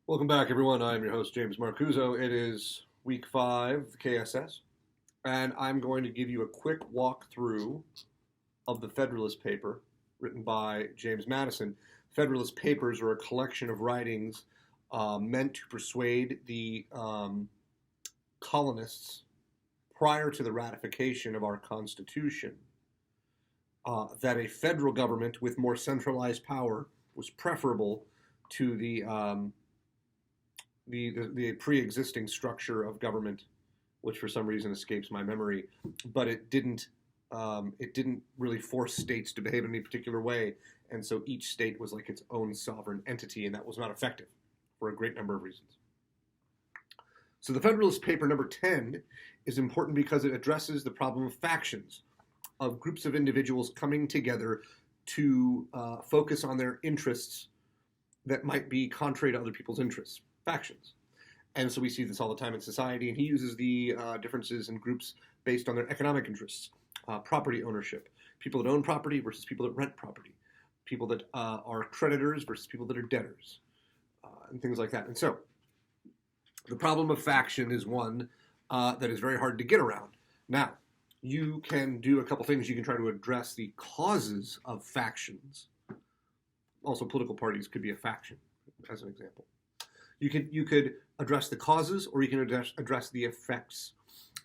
Welcome back, everyone. I'm your host, James Marcuzzo. It is week 5 of the KSS, and I'm going to give you a quick walkthrough of the Federalist paper written by James Madison. Federalist Papers are a collection of writings meant to persuade the colonists prior to the ratification of our Constitution that a federal government with more centralized power was preferable to the pre-existing structure of government, which for some reason escapes my memory, but it didn't really force states to behave in any particular way, and so each state was like its own sovereign entity, and that was not effective for a great number of reasons. So the Federalist Paper number 10 is important because it addresses the problem of factions, of groups of individuals coming together to focus on their interests that might be contrary to other people's interests. Factions. And so we see this all the time in society, and he uses the differences in groups based on their economic interests, property ownership, people that own property versus people that rent property, people that are creditors versus people that are debtors, and things like that. And so the problem of faction is one that is very hard to get around. Now, you can do a couple things. You can try to address the causes of factions. Also, political parties could be a faction, as an example. You could address the causes, or you can address the effects.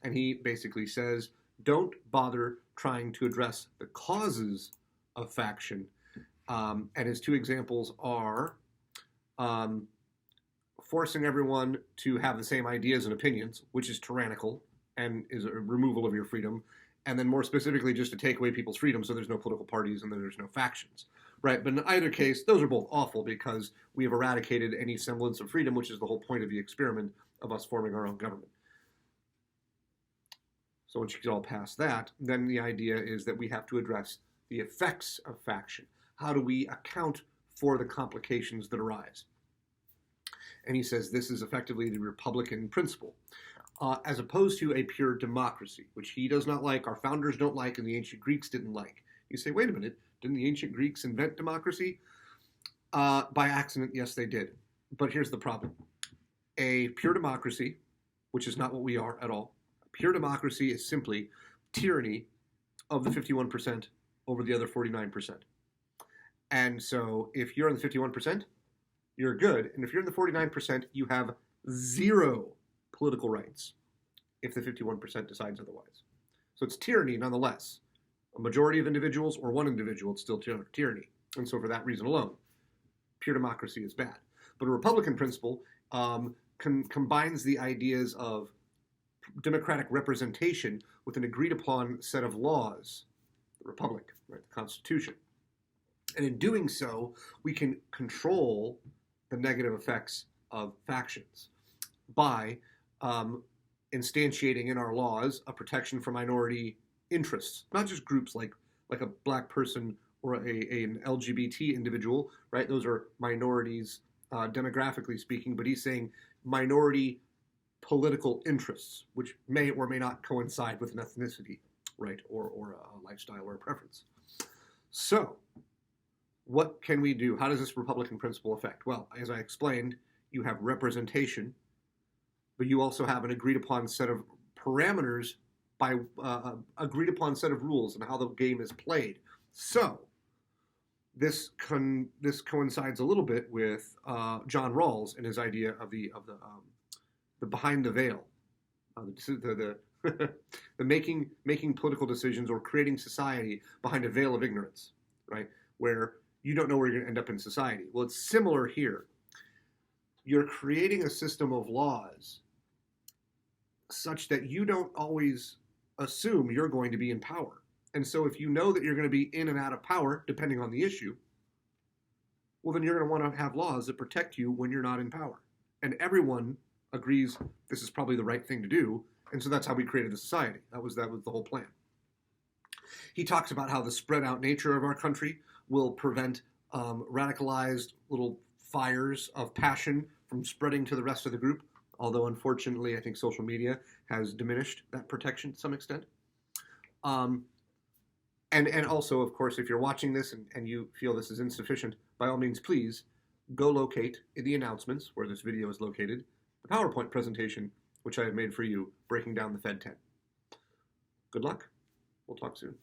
And he basically says, don't bother trying to address the causes of faction. And his two examples are forcing everyone to have the same ideas and opinions, which is tyrannical and is a removal of your freedom. And then more specifically, just to take away people's freedom so there's no political parties and then there's no factions. Right, but in either case, those are both awful because we have eradicated any semblance of freedom, which is the whole point of the experiment of us forming our own government. So once you get all past that, then the idea is that we have to address the effects of faction. How do we account for the complications that arise? And he says this is effectively the Republican principle, as opposed to a pure democracy, which he does not like, our founders don't like, and the ancient Greeks didn't like. You say, wait a minute. Didn't the ancient Greeks invent democracy? By accident, yes, they did. But here's the problem. A pure democracy, which is not what we are at all, pure democracy is simply tyranny of the 51% over the other 49%. And so if you're in the 51%, you're good. And if you're in the 49%, you have zero political rights if the 51% decides otherwise. So it's tyranny nonetheless. A majority of individuals or one individual, it's still tyranny. And so for that reason alone, pure democracy is bad. But a Republican principle combines the ideas of democratic representation with an agreed upon set of laws, the Republic, right, the Constitution. And in doing so, we can control the negative effects of factions by instantiating in our laws a protection for minority interests, not just groups like a black person or an LGBT individual, right? Those are minorities demographically speaking, but he's saying minority political interests, which may or may not coincide with an ethnicity, right, or a lifestyle or a preference. So what can we do? How does this Republican principle affect? Well, as I explained, you have representation, but you also have an agreed upon set of parameters by agreed upon set of rules and how the game is played. So this coincides a little bit with John Rawls and his idea of the behind the veil, the making political decisions or creating society behind a veil of ignorance, right? Where you don't know where you're going to end up in society. Well, it's similar here. You're creating a system of laws such that you don't always assume you're going to be in power. And so if you know that you're going to be in and out of power, depending on the issue, well, then you're going to want to have laws that protect you when you're not in power. And everyone agrees this is probably the right thing to do. And so that's how we created the society. That was the whole plan. He talks about how the spread out nature of our country will prevent radicalized little fires of passion from spreading to the rest of the group. Although, unfortunately, I think social media has diminished that protection to some extent. And also, of course, if you're watching this and you feel this is insufficient, by all means, please go locate in the announcements, where this video is located, the PowerPoint presentation, which I have made for you, breaking down the Fed 10. Good luck. We'll talk soon.